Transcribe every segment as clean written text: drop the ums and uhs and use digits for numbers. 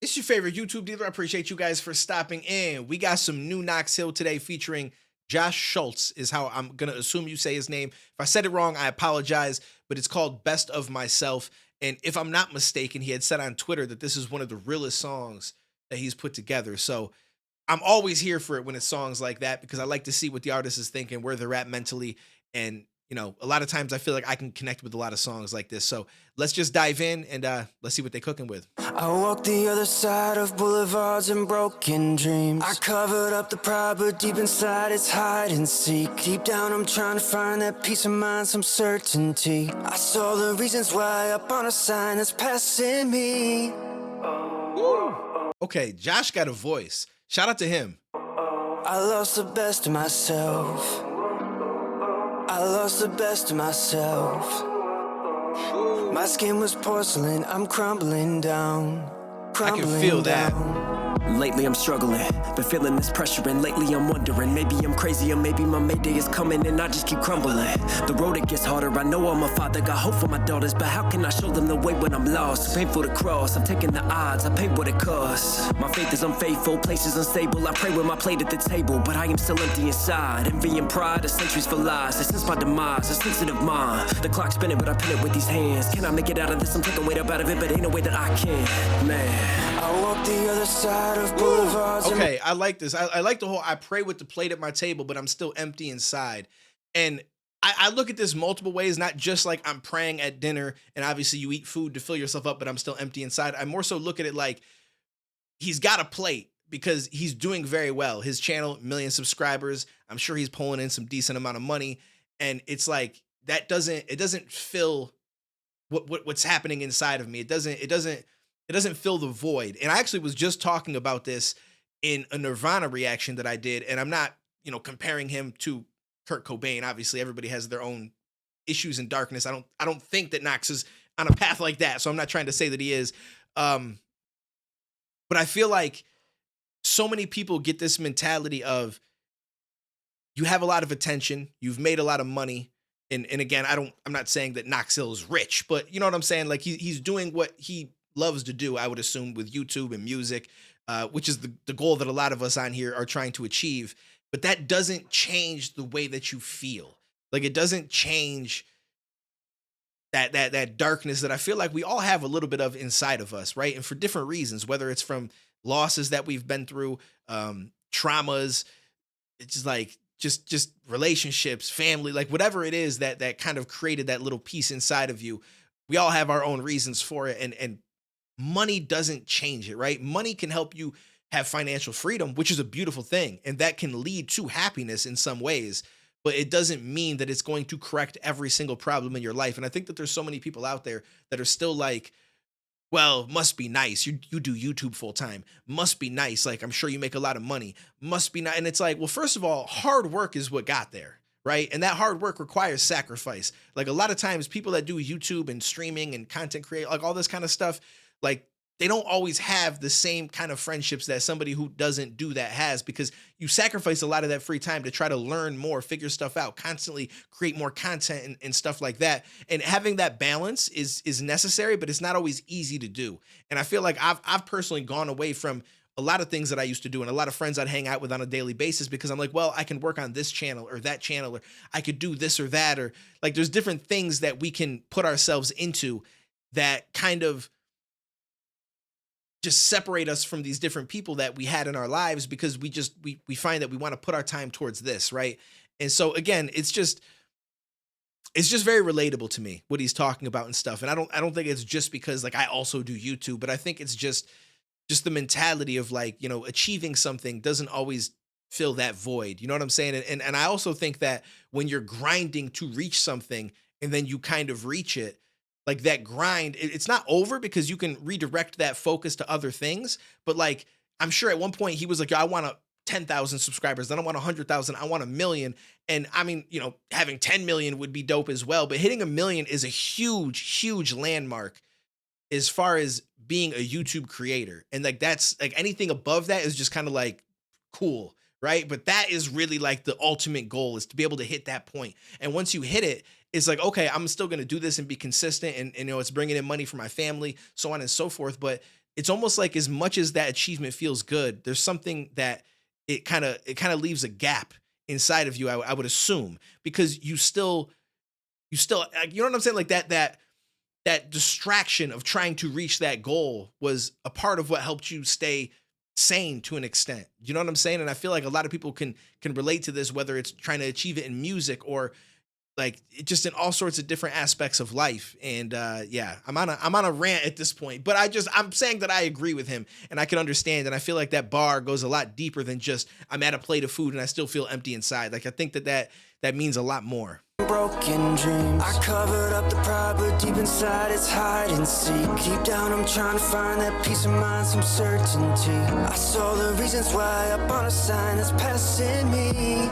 It's your favorite YouTube dealer. I appreciate you guys for stopping in. We got some new Knox Hill today featuring Josh Schultz, is how I'm going to assume you say his name. If I said it wrong, I apologize, but it's called Best of Myself. And if I'm not mistaken, he had said on Twitter that this is one of the realest songs that he's put together. So I'm always here for it when it's songs like that because I like to see what the artist is thinking, where they're at mentally. And, a lot of times I feel like I can connect with a lot of songs like this. So let's just dive in and let's see what they're cooking with. I walk the other side of boulevards and broken dreams. I covered up the pride, but deep inside it's hide and seek. Deep down I'm trying to find that peace of mind, some certainty. I saw the reasons why up on a sign that's passing me. Woo. Okay, Josh got a voice. Shout out to him. I lost the best of myself. I lost the best of myself. My skin was porcelain, I'm crumbling down. I can feel that. Lately I'm struggling, been feeling this pressure, and lately I'm wondering, maybe I'm crazy or maybe my mayday is coming and I just keep crumbling. The road it gets harder, I know I'm a father, got hope for my daughters, but how can I show them the way when I'm lost? Painful to cross, I'm taking the odds, I pay what it costs. My faith is unfaithful, places unstable, I pray with my plate at the table, but I am still empty inside. Envy and pride are centuries for lies, and since my demise, a sensitive mind. The clock's spinning, but I pin it with these hands. Can I make it out of this? I'm taking weight up out of it, but ain't no way that I can. Man, I walk the other side of boulevards. Okay, I like this. I like the whole I pray with the plate at my table, but I'm still empty inside. And I look at this multiple ways, not just like I'm praying at dinner and obviously you eat food to fill yourself up, but I'm still empty inside. I more so look at it like he's got a plate because he's doing very well. His channel, 1 million subscribers. I'm sure he's pulling in some decent amount of money. And it's like it doesn't fill what's happening inside of me. It doesn't fill the void. And I actually was just talking about this in a Nirvana reaction that I did. And I'm not, comparing him to Kurt Cobain. Obviously, everybody has their own issues and darkness. I don't think that Knox is on a path like that. So I'm not trying to say that he is. But I feel like so many people get this mentality of you have a lot of attention, you've made a lot of money. And again, I'm not saying that Knox Hill is rich, but you know what I'm saying? Like he's doing what he loves to do, I would assume, with YouTube and music, which is the goal that a lot of us on here are trying to achieve. But that doesn't change the way that you feel. Like it doesn't change that darkness that I feel like we all have a little bit of inside of us, right? And for different reasons, whether it's from losses that we've been through, traumas, it's just like just relationships, family, like whatever it is that kind of created that little piece inside of you. We all have our own reasons for it, and money doesn't change it, right? Money can help you have financial freedom, which is a beautiful thing, and that can lead to happiness in some ways, but it doesn't mean that it's going to correct every single problem in your life. And I think that there's so many people out there that are still like, well, must be nice. You do YouTube full time. Must be nice. Like, I'm sure you make a lot of money. Must be nice. And it's like, well, first of all, hard work is what got there, right? And that hard work requires sacrifice. Like a lot of times people that do YouTube and streaming and content create, like all this kind of stuff, like they don't always have the same kind of friendships that somebody who doesn't do that has, because you sacrifice a lot of that free time to try to learn more, figure stuff out, constantly create more content and stuff like that. And having that balance is necessary, but it's not always easy to do. And I feel like I've personally gone away from a lot of things that I used to do and a lot of friends I'd hang out with on a daily basis because I'm like, well, I can work on this channel or that channel, or I could do this or that, or like there's different things that we can put ourselves into that kind of just separate us from these different people that we had in our lives, because we find that we want to put our time towards this, right? And so again, it's just very relatable to me what he's talking about and stuff. And I don't think it's just because like I also do YouTube, but I think it's just the mentality of like, achieving something doesn't always fill that void. You know what I'm saying? And I also think that when you're grinding to reach something and then you kind of reach it, like that grind, it's not over because you can redirect that focus to other things. But like, I'm sure at one point he was like, I want 10,000 subscribers. Then I want 100,000. I want 1 million. And I mean, having 10 million would be dope as well. But hitting 1 million is a huge, huge landmark as far as being a YouTube creator. And like, that's like anything above that is just kind of like cool, right? But that is really like the ultimate goal, is to be able to hit that point. And once you hit it, it's like, okay, I'm still going to do this and be consistent. And it's bringing in money for my family, so on and so forth. But it's almost like as much as that achievement feels good, there's something that it kind of leaves a gap inside of you. I would assume because you still like, you know what I'm saying, like that distraction of trying to reach that goal was a part of what helped you stay sane to an extent. You know what I'm saying? And I feel like a lot of people can relate to this, whether it's trying to achieve it in music or like just in all sorts of different aspects of life. And yeah, I'm on a rant at this point, but I'm saying that I agree with him and I can understand. And I feel like that bar goes a lot deeper than just I'm at a plate of food and I still feel empty inside. Like I think that means a lot more. Broken dreams. I covered up the pride, but deep inside it's hide and seek. Deep down I'm trying to find that peace of mind, some certainty. I saw the reasons why up on a sign that's passing me.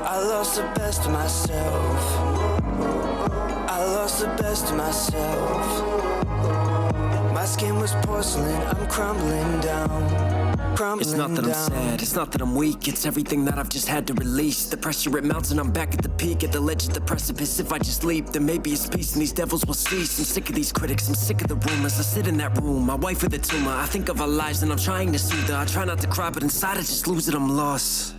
I lost the best of myself. I lost the best of myself. My skin was porcelain, I'm crumbling down. It's not that I'm sad, it's not that I'm weak. It's everything that I've just had to release. The pressure it mounts and I'm back at the peak, at the ledge of the precipice. If I just leap, then maybe it's peace and these devils will cease. I'm sick of these critics, I'm sick of the rumors. I sit in that room, my wife with a tumor. I think of our lives and I'm trying to soothe her. I try not to cry, but inside I just lose it, I'm lost.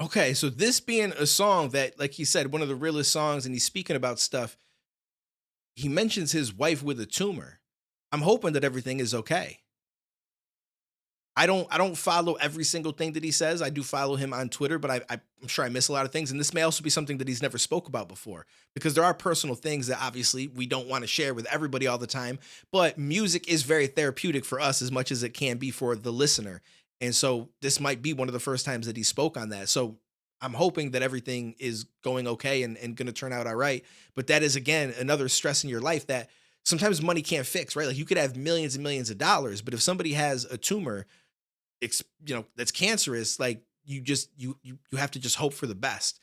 Okay, so this being a song that, like he said, one of the realest songs, and he's speaking about stuff. He mentions his wife with a tumor. I'm hoping that everything is okay. I don't follow every single thing that he says. I do follow him on Twitter, but I'm sure I miss a lot of things. And this may also be something that he's never spoke about before, because there are personal things that obviously we don't want to share with everybody all the time. But music is very therapeutic for us as much as it can be for the listener. And so this might be one of the first times that he spoke on that. So I'm hoping that everything is going okay and going to turn out all right. But that is, again, another stress in your life that sometimes money can't fix, right? Like you could have millions and millions of dollars, but if somebody has a tumor, that's cancerous, like you have to just hope for the best.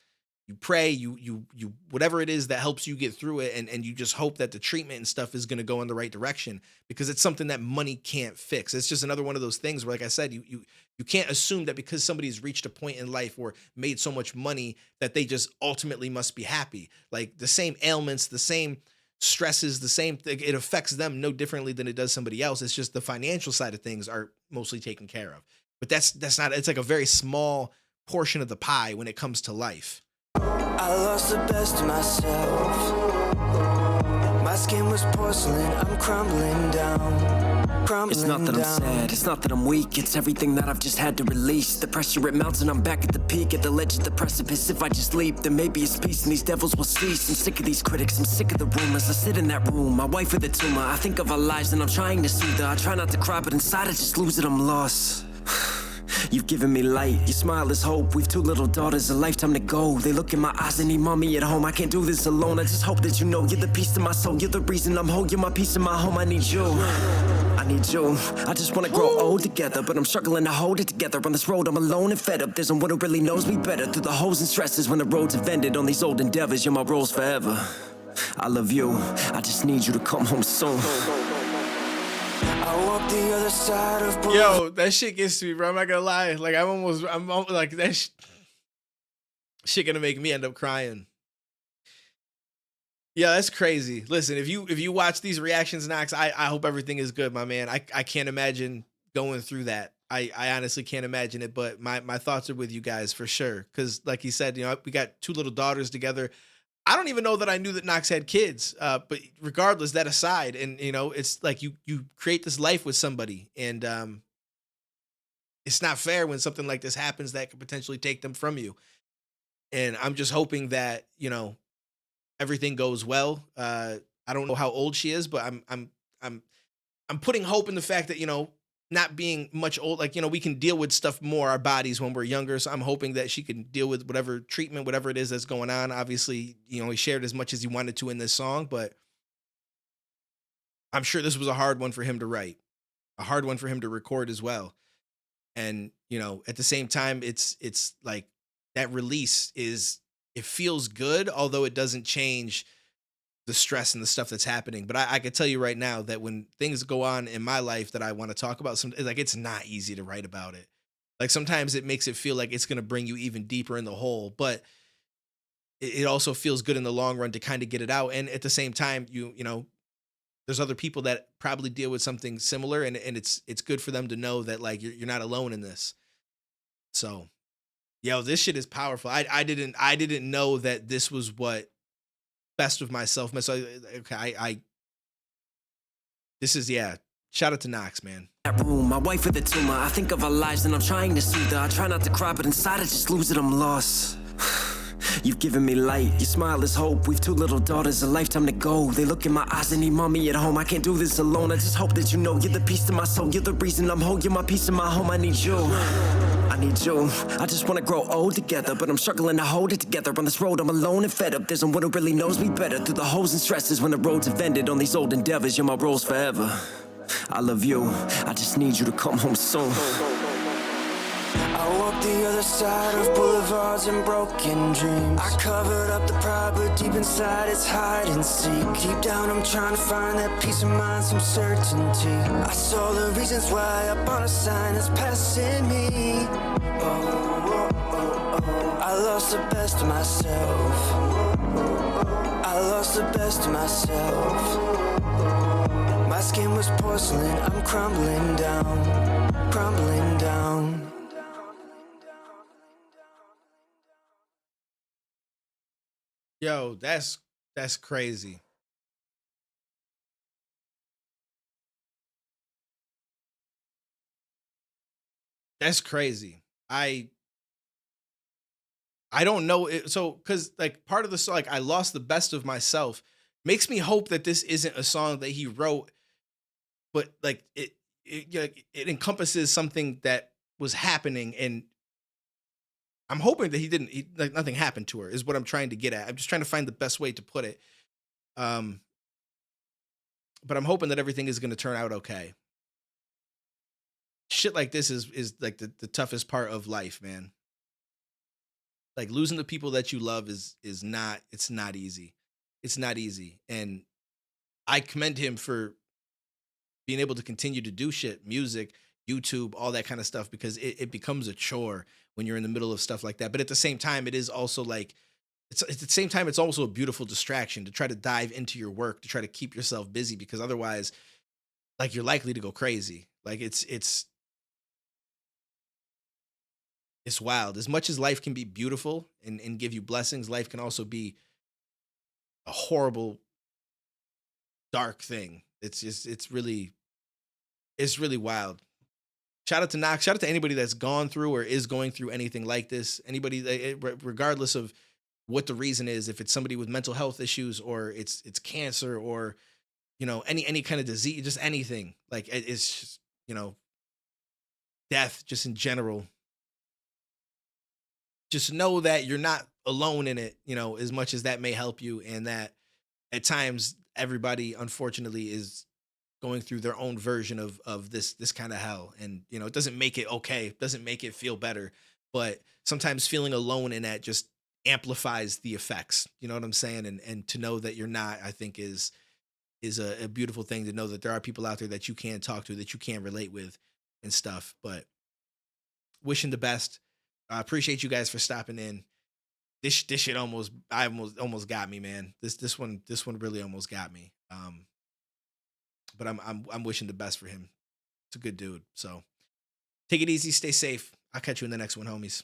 You pray, you whatever it is that helps you get through it, and you just hope that the treatment and stuff is going to go in the right direction, because it's something that money can't fix. It's just another one of those things where, like I said, you can't assume that because somebody's reached a point in life or made so much money that they just ultimately must be happy. Like the same ailments, the same stresses, the same thing, it affects them no differently than it does somebody else. It's just the financial side of things are mostly taken care of. But that's not, it's like a very small portion of the pie when it comes to life. I lost the best of myself. My skin was porcelain, I'm crumbling down. It's not that I'm sad, it's not that I'm weak. It's everything that I've just had to release. The pressure it mounts and I'm back at the peak, at the ledge of the precipice. If I just leap, then maybe it's peace and these devils will cease. I'm sick of these critics, I'm sick of the rumors. I sit in that room, my wife with a tumor. I think of our lives and I'm trying to soothe her. I try not to cry, but inside I just lose it, I'm lost. You've given me light, your smile is hope. We've 2 little daughters, a lifetime to go. They look in my eyes and need mommy at home. I can't do this alone, I just hope that you know you're the piece to my soul. You're the reason I'm whole, you're my piece of my home. I need you, I need you. I just wanna grow old together, but I'm struggling to hold it together. On this road I'm alone and fed up. There's no one who really knows me better. Through the holes and stresses when the roads have ended. On these old endeavors, you're my rose forever. I love you, I just need you to come home soon. I walk the other side of Yo, that shit gets to me, bro. I'm not gonna lie. Like I'm like that shit gonna make me end up crying. Yeah, that's crazy. Listen, if you watch these reactions, Knox, I hope everything is good, my man. I can't imagine going through that. I honestly can't imagine it, but my thoughts are with you guys for sure. Cause like he said, we got 2 little daughters together. I don't even know that I knew that Knox had kids, but regardless, that aside, and it's like you create this life with somebody, and it's not fair when something like this happens that could potentially take them from you. And I'm just hoping that everything goes well. I don't know how old she is, but I'm putting hope in the fact that not being much old, like we can deal with stuff more, our bodies, when we're younger. So I'm hoping that she can deal with whatever treatment, whatever it is that's going on. Obviously, he shared as much as he wanted to in this song, but I'm sure this was a hard one for him to write, a hard one for him to record as well. And at the same time, it's like that release it feels good, although it doesn't change the stress and the stuff that's happening. But I can tell you right now that when things go on in my life that I want to talk about, it's not easy to write about it. Like sometimes it makes it feel like it's going to bring you even deeper in the hole, but it also feels good in the long run to kind of get it out. And at the same time, there's other people that probably deal with something similar, and it's good for them to know that like you're not alone in this. So, yo, this shit is powerful. I didn't know that this was what best of myself. So, okay, I this is yeah. Shout out to Knox, man. That room, my wife with a tumor. I think of our lives and I'm trying to soothe her. I try not to cry, but inside I just lose it. I'm lost. You've given me light, your smile is hope. We've 2 little daughters, a lifetime to go. They look in my eyes and need mommy at home. I can't do this alone, I just hope that you know you're the piece to my soul. You're the reason I'm whole, you're my piece of my home. I need you, I need you. I just wanna grow old together, but I'm struggling to hold it together. On this road I'm alone and fed up. There's no one who really knows me better. Through the holes and stresses when the roads have ended. On these old endeavors, you're my rose forever. I love you, I just need you to come home soon. I walk the other side of boulevards and broken dreams. I covered up the pride, but deep inside it's hide and seek. Deep down I'm trying to find that peace of mind, some certainty. I saw the reasons why up on a sign that's passing me. I lost the best of myself. I lost the best of myself. My skin was porcelain, I'm crumbling down, crumbling down. Yo, that's crazy. That's crazy. I don't know it, so because like part of the song, like I lost the best of myself, makes me hope that this isn't a song that he wrote, but like it encompasses something that was happening, and I'm hoping that like nothing happened to her is what I'm trying to get at. I'm just trying to find the best way to put it. Um, but I'm hoping that everything is going to turn out okay. Shit like this is like the toughest part of life, man. Like losing the people that you love is not it's not easy. It's not easy. And I commend him for being able to continue to do shit, music, YouTube, all that kind of stuff, because it becomes a chore when you're in the middle of stuff like that. But at the same time, it is also like it's at the same time, it's also a beautiful distraction to try to dive into your work, to try to keep yourself busy, because otherwise, like you're likely to go crazy. Like it's wild. As much as life can be beautiful and give you blessings, life can also be a horrible, dark thing. It's really wild. Shout out to Knox. Shout out to anybody that's gone through or is going through anything like this. Anybody, regardless of what the reason is, if it's somebody with mental health issues or it's cancer or any kind of disease, just anything. Like it's just, death, just in general. Just know that you're not alone in it. As much as that may help you, and that at times everybody, unfortunately, is going through their own version of this kind of hell, and it doesn't make it okay, it doesn't make it feel better, but sometimes feeling alone in that just amplifies the effects. You know what I'm saying? And to know that you're not, I think is a beautiful thing, to know that there are people out there that you can talk to, that you can relate with and stuff. But wishing the best. I appreciate you guys for stopping in. This shit almost got me, man. This one really almost got me. But I'm wishing the best for him. It's a good dude. So take it easy, stay safe. I'll catch you in the next one, homies.